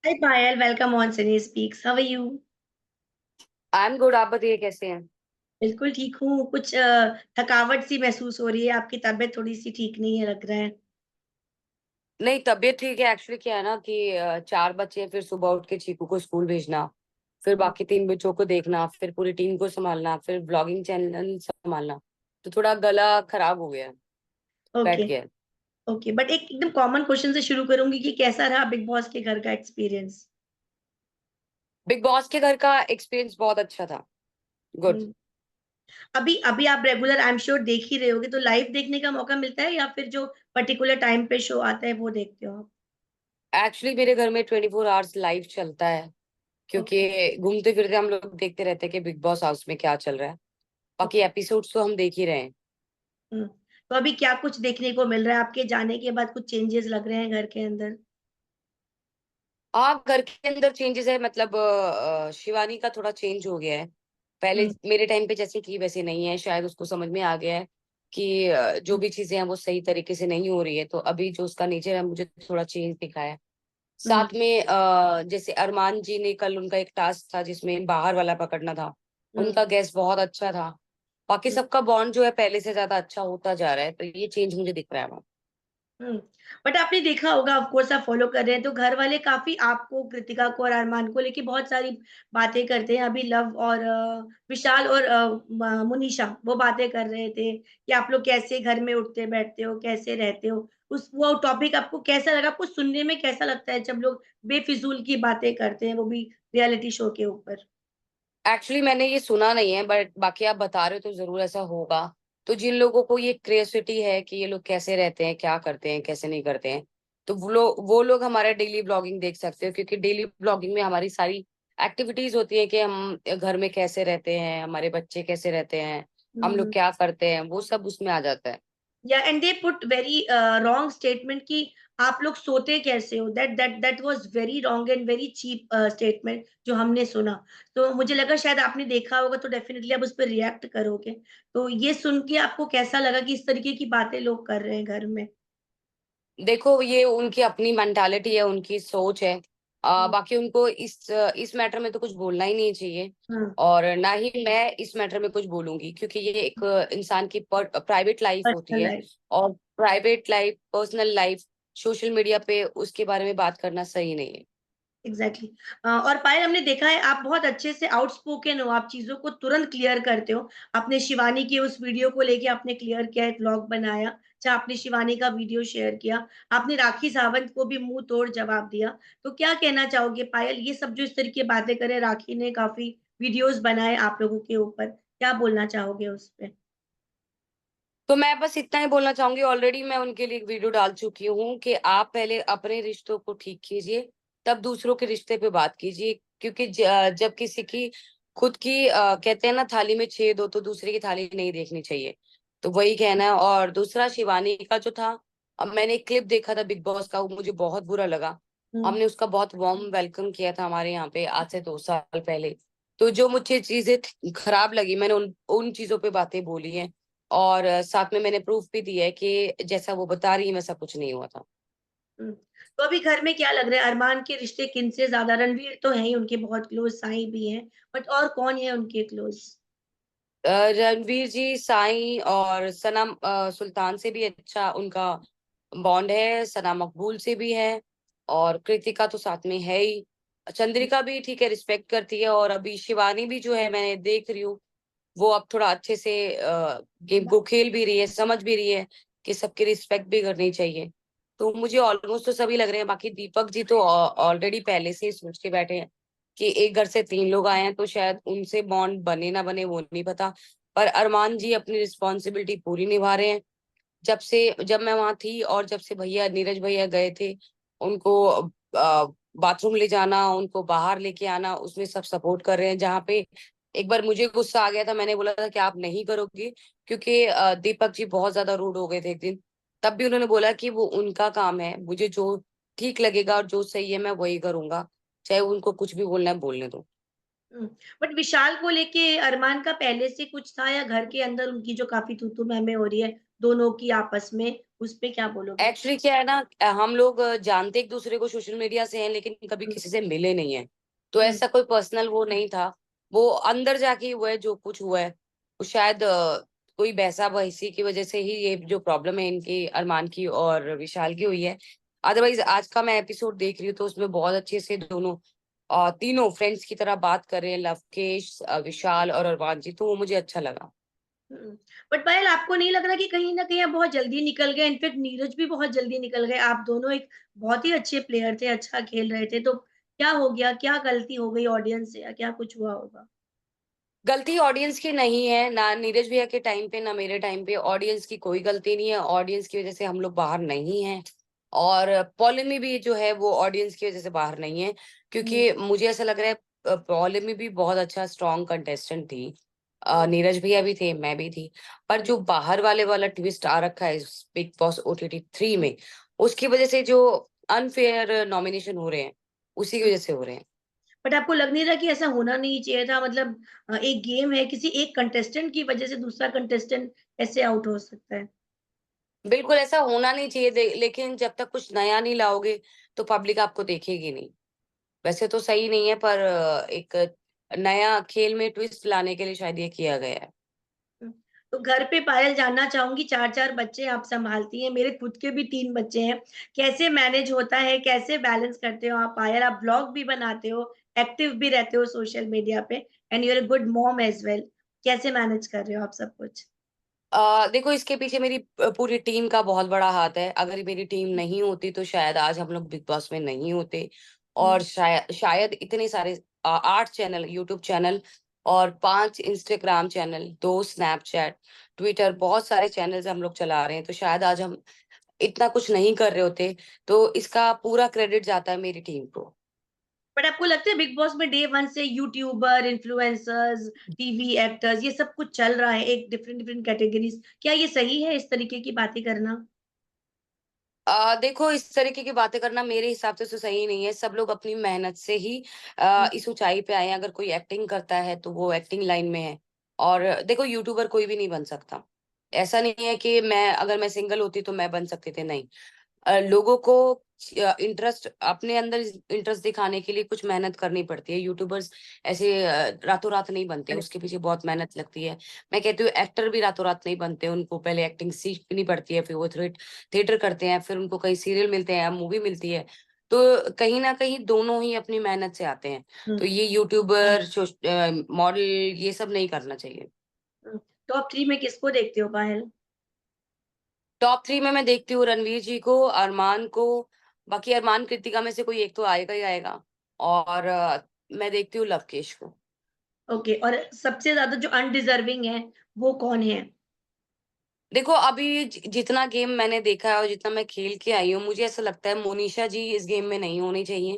Hi Payal, welcome on Cini Speaks. How are you? I am good. आप बताइए कैसे हैं। बिल्कुल ठीक हूँ। कुछ थकावट सी महसूस हो रही है। आपकी तबीयत थोड़ी सी ठीक नहीं है लग रहा है। नहीं, तबीयत ठीक है। एक्चुअली क्या है ना कि चार बच्चे हैं, फिर सुबह उठ के चीकू को स्कूल भेजना, फिर बाकी तीन बच्चों को देखना, फिर पूरी टीम को संभालना, फिर ब्लॉगिंग चैनल संभालना। तो थोड़ा गला खराब हो गया है, बैठ ओके। गया है। ओके, बट एक एकदम कॉमन क्वेश्चन से शुरू करूंगी कि कैसा रहा बिग बॉस के घर का एक्सपीरियंस? बिग बॉस के घर का एक्सपीरियंस बहुत अच्छा था। गुड। अभी अभी आप रेगुलर आई एम श्योर देख ही रहे होगे, तो लाइव देखने का मौका मिलता है या फिर जो पर्टिकुलर टाइम पे शो आता है वो देखते हो आप? एक्चुअली मेरे घर में 24 आवर्स लाइव चलता है, क्योंकि ओके। घूमते फिरते हम लोग देखते रहते हैं कि बिग बॉस हाउस में क्या चल रहा है। बाकी ओके। एपिसोड्स तो हम देख ही रहे हैं। तो अभी क्या कुछ देखने को मिल रहा है? आपके जाने के बाद कुछ चेंजेस लग रहे हैं घर के अंदर? आप घर के अंदर चेंजेस है, मतलब शिवानी का थोड़ा चेंज हो गया है। पहले हम्म। मेरे टाइम पे जैसी थी वैसे नहीं है, शायद उसको समझ में आ गया है कि जो भी चीजें हैं वो सही तरीके से नहीं हो रही है, तो अभी जो उसका नेचर है मुझे थोड़ा चेंज दिखा है। हम्म। साथ में जैसे अरमान जी ने कल उनका एक टास्क था जिसमें बाहर वाला पकड़ना था। हम्म। उनका गैस बहुत अच्छा था। बाकी सबका बॉन्ड जो है पहले से ज्यादा अच्छा होता जा रहा है, तो ये चेंज मुझे दिख रहा है वहाँ। हुँ। बट आपने देखा होगा, ऑफ कोर्स आप फ़ॉलो कर रहे हैं, तो घर वाले काफ़ी आपको, कृतिका को और अरमान को लेके बहुत सारी बातें करते हैं। अभी लव और विशाल और म मोनिशा वो बातें कर रहे थे कि आप लोग कैसे घर में उठते-बैठते हो, कैसे रहते हो? उस वो टॉपिक आपको कैसा लगा? आपको सुनने में कैसा लगता है जब लोग बेफिज़ूल की बातें करते हैं, वो भी रियलिटी शो के ऊपर? एक्चुअली मैंने ये सुना नहीं है, बट बाकी आप बता रहे हो तो जरूर ऐसा होगा। तो जिन लोगों को ये क्रियोसिटी है कि ये लोग कैसे रहते हैं, क्या करते हैं, कैसे नहीं करते हैं, तो वो लोग हमारा डेली ब्लॉगिंग देख सकते हो, क्योंकि डेली ब्लॉगिंग में हमारी सारी एक्टिविटीज होती है कि हम घर में कैसे रहते हैं, हमारे बच्चे कैसे रहते हैं, हम लोग हुँ। क्या करते हैं, वो सब उसमें आ जाता है। Yeah and they put very wrong statement कि आप लोग सोते कैसे हो? That was very wrong and very cheap statement जो हमने सुना। तो मुझे लगा शायद आपने देखा होगा, तो डेफिनिटली आप उस पे रिएक्ट करोगे। तो ये सुन के आपको कैसा लगा कि इस तरीके की बातें लोग कर रहे हैं घर में? देखो, ये उनकी अपनी मेंटालिटी है, उनकी सोच है। हुँ। बाकी उनको इस मैटर में तो कुछ बोलना ही नहीं चाहिए। हाँ। और ना ही मैं इस मैटर में कुछ बोलूंगी, क्योंकि ये एक इंसान की प्राइवेट लाइफ होती पर्सनल है। लाइफ। और private life, personal life, social media पे उसके बारे में बात करना सही नहीं है। एग्ज़ैक्टली। और पायल, हमने देखा है आप बहुत अच्छे से आउटस्पोकन हो, आप चीज़ों को तुरंत क्लियर करते हो। आपने शिवानी की उस वीडियो को लेके आपने क्लियर किया, एक व्लॉग बनाया, जहाँ आपने शिवानी का वीडियो शेयर किया। आपने राखी सावंत को भी मुँह तोड़ जवाब दिया। तो क्या कहना चाहोगे पायल, ये सब जो इस तरह की बातें करे, राखी ने काफ़ी वीडियोज़ बनाए आप लोगों के ऊपर, क्या बोलना चाहोगे उस पे? तो मैं बस इतना ही बोलना चाहूंगी, ऑलरेडी मैं उनके लिए एक वीडियो डाल चुकी हूँ कि आप पहले अपने रिश्तों को ठीक कीजिए, तब दूसरों के रिश्ते पे बात कीजिए। क्योंकि जब किसी की खुद की कहते हैं ना, थाली में छेद हो तो दूसरे की थाली नहीं देखनी चाहिए। तो वही कहना है। और दूसरा, शिवानी का जो था, अब मैंने एक क्लिप देखा था बिग बॉस का, वो मुझे बहुत बुरा लगा। हुँ। हमने उसका बहुत वार्म वेलकम किया था हमारे यहाँ पे आज से 2 साल पहले। तो जो मुझे चीजें खराब लगी, मैंने उन उन चीजों पे बातें बोली हैं। और साथ में मैंने प्रूफ भी दिया है कि जैसा वो बता रही है वैसा कुछ नहीं हुआ था। हुँ। तो अभी घर में क्या लग रहा है, अरमान के रिश्ते किनसे ज़्यादा? रणवीर तो हैं ही उनके बहुत क्लोज़, साईं भी हैं, बट और कौन है उनके क्लोज़? रणवीर जी, साईं और सना सुल्तान से भी अच्छा उनका बॉन्ड है, सना मकबूल से भी है, और कृतिका तो साथ में है ही। चंद्रिका भी ठीक है, रिस्पेक्ट करती है। और अभी शिवानी भी जो है, मैं देख रही हूँ, वो अब थोड़ा अच्छे से गेम को खेल भी रही है, समझ भी रही है कि सबकी रिस्पेक्ट भी करनी चाहिए। तो मुझे ऑलमोस्ट तो सभी लग रहे हैं। बाकी दीपक जी तो ऑलरेडी पहले से ही सोच के बैठे हैं कि एक घर से तीन लोग आए हैं, तो शायद उनसे बॉन्ड बने ना बने वो नहीं पता। पर अरमान जी अपनी रिस्पॉन्सिबिलिटी पूरी निभा रहे हैं। जब मैं वहां थी और जब से भैया, नीरज भैया गए थे, उनको बाथरूम ले जाना, उनको बाहर लेके आना, उसमें सब सपोर्ट कर रहे हैं। जहाँ पे एक बार मुझे गुस्सा आ गया था, मैंने बोला था कि आप नहीं करोगे, क्योंकि दीपक जी बहुत ज्यादा रूड हो गए थे एक दिन। तब भी उन्होंने बोला कि वो उनका काम है, मुझे जो ठीक लगेगा और जो सही है मैं वही करूंगा, चाहे उनको कुछ भी बोलना है बोलने दो। हुँ। बट विशाल को लेके अरमान का पहले से कुछ था, या घर के अंदर उनकी जो काफ़ी तू-तू मैं-मैं हो रही है दोनों की आपस में, उस पे क्या बोलोगे? एक्चुअली क्या है ना, हम लोग जानते एक दूसरे को सोशल मीडिया से हैं, लेकिन कभी हुँ, किसी से मिले नहीं है। तो हुँ, ऐसा कोई पर्सनल वो नहीं था। वो अंदर जाके ही हुआ है जो कुछ हुआ है। वो शायद कोई बहसा बहसी की वजह से ही ये जो प्रॉब्लम है इनकी, अरमान की और विशाल की हुई है। अदरवाइज आज का मैं एपिसोड देख रही हूँ तो उसमें बहुत अच्छे से दोनों तीनों फ्रेंड्स की तरह बात कर रहे हैं, लवकेश, विशाल और अरमान जी, तो वो मुझे अच्छा लगा। हुँ। बट पायल आपको नहीं लग रहा कि कहीं न कहीं आप बहुत जल्दी निकल गए, इनफैक्ट नीरज भी बहुत जल्दी निकल गए, आप दोनों एक बहुत ही अच्छे प्लेयर थे, अच्छा खेल रहे थे, तो क्या हो गया? क्या गलती हो गई ऑडियंस से या क्या कुछ हुआ होगा? गलती ऑडियंस की नहीं है, ना नीरज भैया के टाइम पे, ना मेरे टाइम पे। ऑडियंस की कोई गलती नहीं है। ऑडियंस की वजह से हम लोग बाहर नहीं हैं। और पॉलिमी भी जो है वो ऑडियंस की वजह से बाहर नहीं है, हुँ, क्योंकि मुझे ऐसा लग रहा है पॉलिमी भी बहुत अच्छा स्ट्रॉन्ग कंटेस्टेंट थी। हुँ, नीरज भैया भी थे, मैं भी थी। पर जो बाहर वाले वाला ट्विस्ट आ रखा है इस बिग बॉस OTT 3 में, उसकी वजह से जो अनफेयर नॉमिनेशन हो रहे हैं, उसी की हुँ। वजह से हो रहे हैं। बट आपको लग नहीं रहा कि ऐसा होना नहीं चाहिए था? मतलब एक गेम है, किसी एक कंटेस्टेंट की वजह से दूसरा कंटेस्टेंट कैसे आउट हो सकता है? बिल्कुल ऐसा होना नहीं चाहिए, लेकिन जब तक कुछ नया नहीं लाओगे तो पब्लिक आपको देखेगी नहीं। वैसे तो सही नहीं है, पर एक नया खेल में ट्विस्ट लाने के लिए शायद ये किया गया है। हुँ। तो घर पे पायल जानना चाहूँगी 4-4 बच्चे आप सँभालती हैं, मेरे खुद के भी 3 बच्चे हैं। कैसे मैनेज होता है, कैसे बैलेंस करते हो आप पायल? आप ब्लॉग भी बनाते हो, एक्टिव भी रहते हो सोशल मीडिया पे and you are a good mom as well. कैसे मैनेज कर रहे हो आप सब कुछ? देखो इसके पीछे मेरी पूरी टीम का बहुत बड़ा हाथ है। अगर मेरी टीम नहीं होती तो शायद आज हम लोग बिग बॉस में नहीं होते। और हुँ, शायद इतने सारे 8 चैनल, यूट्यूब चैनल और 5 इंस्टाग्राम चैनल, 2 स्नैपचैट, ट्विटर, बहुत सारे चैनल्स हम लोग चला रहे हैं। तो शायद आज हम इतना कुछ नहीं कर रहे होते। तो इसका पूरा क्रेडिट जाता है मेरी टीम को। बट आपको लगता है बिग बॉस में डे 1 से यूट्यूबर, इन्फ्लुएंसर्स, टीवी एक्टर्स ये सब कुछ चल रहा है, एक डिफरेंट-डिफरेंट कैटेगरीज़। क्या ये सही है इस तरीके की बातें करना? देखो इस तरीके की बातें करना मेरे हिसाब से तो सही नहीं है। सब लोग अपनी मेहनत से ही हुँ, इस ऊँचाई पे आए हैं। अगर कोई एक्टिंग करता है तो वो एक्टिंग लाइन में है। और देखो यूट्यूबर कोई भी नहीं बन सकता। ऐसा नहीं है कि अगर मैं सिंगल होती तो मैं बन सकती थी, नहीं। लोगों को इंटरेस्ट अपने अंदर इंटरेस्ट दिखाने के लिए कुछ मेहनत करनी पड़ती है। यूट्यूबर्स ऐसे रातों-रात नहीं बनते, करेक्ट। उसके पीछे बहुत मेहनत लगती है। मैं कहती हूँ एक्टर भी रातों-रात नहीं बनते, उनको पहले एक्टिंग सीखनी पड़ती है, फिर वो थिएटर करते हैं, फिर उनको कहीं सीरियल मिलते हैं, मूवी मिलती है। तो कहीं न कहीं दोनों ही अपनी मेहनत से आते हैं। हुँ, तो ये यूट्यूबर, मॉडल, ये सब नहीं करना चाहिए। हुँ। टॉप 3 में किसको देखते हो पायल? टॉप 3 में मैं देखती हूँ रणवीर जी को, अरमान को, बाकी अरमान कृतिका में से कोई एक तो आएगा ही आएगा। और मैं देखती हूँ लवकेश को। ओके और सबसे ज़्यादा जो अनडिज़र्विंग है, वो कौन है? देखो अभी जितना गेम मैंने देखा है और जितना मैं खेल के आई हूँ, मुझे ऐसा लगता है मोनिशा जी इस गेम में नहीं होनी चाहिए,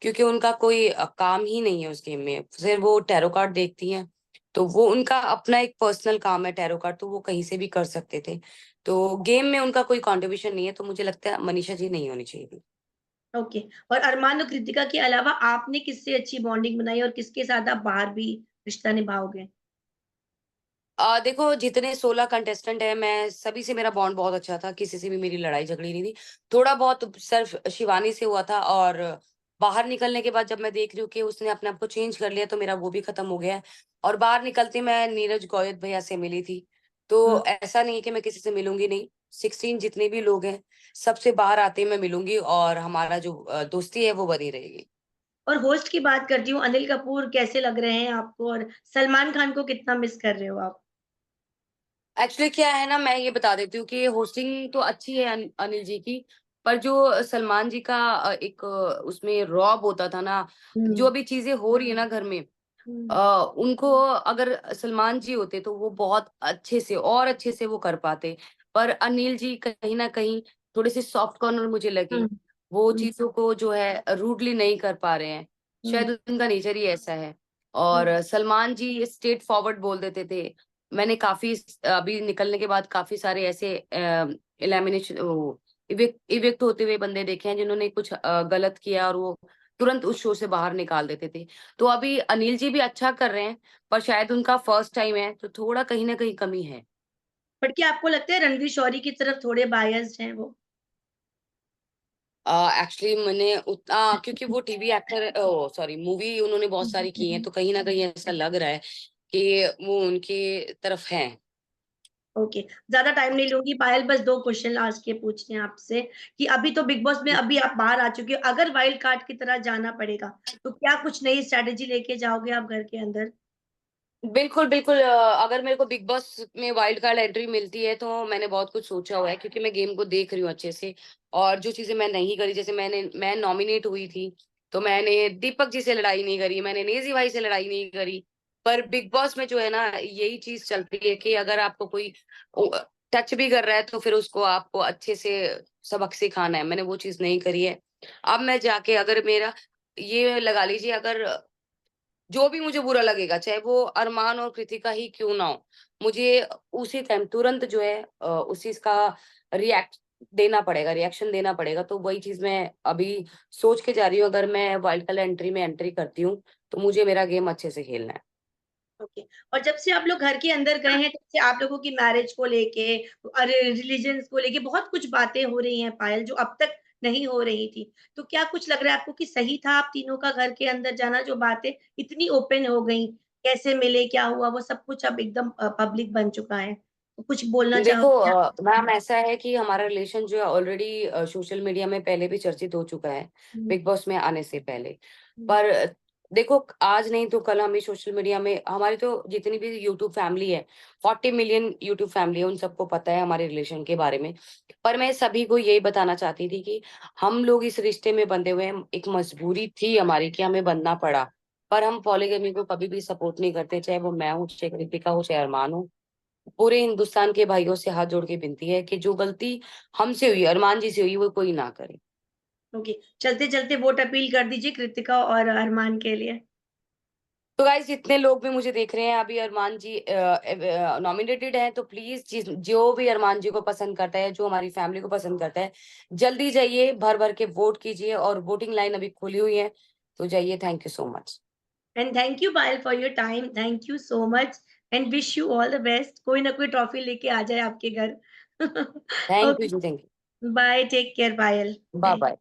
क्योंकि उनका कोई काम ही नहीं है उस गेम में। सिर्फ वो टैरो कार्ड देखती हैं, तो वो उनका अपना एक पर्सनल काम है टैरो कार्ड, तो वो कहीं से भी कर सकते थे। तो गेम में उनका कोई कंट्रीब्यूशन नहीं है, तो मुझे लगता है मनीषा जी नहीं होनी चाहिए थी। ओके और अरमान और कृतिका के अलावा आपने किससे अच्छी बॉन्डिंग बनाई और किसके साथ आप बाहर भी रिश्ता निभाओगे? देखो जितने 16 कंटेस्टेंट हैं, मैं सभी से मेरा बॉन्ड बहुत अच्छा था, किसी से भी मेरी लड़ाई झगड़ी नहीं थी। थोड़ा बहुत सिर्फ शिवानी से हुआ था, और बाहर निकलने के बाद जब मैं देख रही हूँ कि उसने अपने आप को चेंज कर लिया, तो मेरा वो भी खत्म हो गया है। और बाहर निकलते मैं नीरज गोयत भैया से मिली थी। हुँ, तो ऐसा नहीं है कि मैं किसी से मिलूँगी नहीं। 16 जितने भी लोग हैं, सबसे बाहर आते ही मैं मिलूँगी, और हमारा जो दोस्ती है वो बनी रहेगी। और होस्ट की बात करती हूँ, अनिल कपूर कैसे लग रहे हैं आपको और सलमान खान को कितना मिस कर रहे हो आप? एक्चुअली क्या है ना, मैं ये बता देती हूँ कि होस्टिंग तो अच्छी है अनिल जी की, पर जो सलमान जी का उसमें रॉब होता था ना, जो हुँ, अभी चीजें हो रही है ना घर में, हुँ, उनको अगर सलमान जी होते तो वो बहुत अच्छे से और अच्छे से वो कर पाते। पर अनिल जी कहीं ना कहीं थोड़े से सॉफ्ट कॉर्नर मुझे लगे। हुँ, वो हुँ, चीजों को जो है रूडली नहीं कर पा रहे हैं। हुँ, शायद उनका नेचर ही ऐसा है। हुँ, और सलमान जी स्ट्रेट फॉरवर्ड बोल देते थे। मैंने काफी अभी निकलने के बाद काफी सारे ऐसे एलिमिनेशन इविक्ट होते हुए बंदे देखे हैं, जिन्होंने कुछ गलत किया और वो तुरंत उस शो से बाहर निकाल देते थे। तो अभी अनिल जी भी अच्छा कर रहे हैं, पर शायद उनका फर्स्ट टाइम है, तो थोड़ा कहीं न कहीं कमी है। बट क्या आपको लगता है रणवीर शौरी की तरफ थोड़े बायस्ड हैं वो? एक्चुअली मैंने उतना, क्योंकि वो टीवी एक्टर, सॉरी मूवी उन्होंने बहुत सारी की हैं, तो कहीं ना कहीं ऐसा लग रहा है कि वो उनके तरफ हैं। ओके, ज़्यादा टाइम नहीं लूँगी पायल, बस 2 क्वेश्चन लास्ट के पूछने हैं आपसे कि अभी तो बिग बॉस में अभी आप बाहर आ चुके हो, अगर वाइल्ड कार्ड की तरह जाना पड़ेगा, तो क्या कुछ नई स्ट्रैटेजी लेके जाओगे आप घर के अंदर? बिल्कुल, बिल्कुल, अगर मेरे को बिग बॉस में वाइल्ड कार्ड एंट्री मिलती है, तो मैंने बहुत कुछ सोचा हुआ है, क्योंकि मैं गेम को देख रही हूँ अच्छे से। और जो चीज़ें मैं नहीं करी, जैसे मैं नॉमिनेट हुई थी, तो मैंने दीपक जी से लड़ाई नहीं करी, मैंने नेजी भाई से लड़ाई नहीं करी। पर बिग बॉस में जो है ना, यही चीज़ चलती है कि अगर आपको कोई टच भी कर रहा है, तो फिर उसको आपको अच्छे से सबक सिखाना है। मैंने वो चीज़ नहीं करी है। अब मैं जाके, अगर मेरा, ये लगा लीजिए, अगर जो भी मुझे बुरा लगेगा, चाहे वो अरमान और कृतिका ही क्यों ना हो, मुझे उसी टाइम तुरंत जो है उस चीज़ का रिएक्ट रिएक्शन देना पड़ेगा। तो वही चीज़ मैं अभी सोच के जा रही हूँ, अगर मैं वाइल्ड कार्ड एंट्री में एंट्री करती हूँ, तो मुझे मेरा गेम अच्छे से खेलना है। ओके। और जब से आप लोग घर के अंदर गए हैं, तब से आप लोगों की मैरिज को लेके अरे रिलीजन्स को लेके बहुत कुछ बातें हो रही हैं पायल, जो अब तक नहीं हो रही थी। तो क्या कुछ लग रहा है आपको कि सही था आप तीनों का घर के अंदर जाना, जो बातें इतनी ओपन हो गई? कैसे मिले, क्या हुआ, वो सब कुछ अब एकदम पब्लिक बन चुका है। तो कुछ बोलना देखो चाहोगे आप? मैम, ऐसा है कि हमारा रिलेशन जो है ऑलरेडी सोशल मीडिया में पहले भी चर्चित हो चुका है, हुँ, बिग बॉस में आने से पहले। हुँ, पर देखो, आज नहीं तो कल हमें सोशल मीडिया में, हमारी तो जितनी भी यूट्यूब फैमिली है, 40 मिलियन यूट्यूब फैमिली है, उन सबको पता है हमारे रिलेशन के बारे में। पर मैं सभी को यही बताना चाहती थी कि हम लोग इस रिश्ते में बंधे हुए हैं, एक मजबूरी थी हमारी कि हमें बंधना पड़ा। पर हम पॉलीगैमी को कभी भी सपोर्ट नहीं करते, चाहे वो मैं हूँ, चाहे कृतिका हो, चाहे अरमान हो। पूरे हिंदुस्तान के भाइयों से हाथ जोड़ के विनती है कि जो गलती हमसे हुई, अरमान जी से हुई, वो कोई ना करे। ओके। चलते-चलते वोट अपील कर दीजिए कृतिका और अरमान के लिए। तो गाइस, जितने लोग भी मुझे देख रहे हैं, अभी अरमान जी नॉमिनेटेड हैं, तो प्लीज जो भी अरमान जी को पसंद करता है, जो हमारी फैमिली को पसंद करता है, जल्दी जाइए, भर भर के वोट कीजिए। और वोटिंग लाइन अभी खुली हुई है, तो जाइए। Thank you so much. And thank you Payal for your time, thank you so much and wish you all the best. कोई ना कोई ट्रॉफी लेके आ जाए आपके घर। थैंक यू ओके, जी, thank bye, take care Payal. You, bye bye. Bye.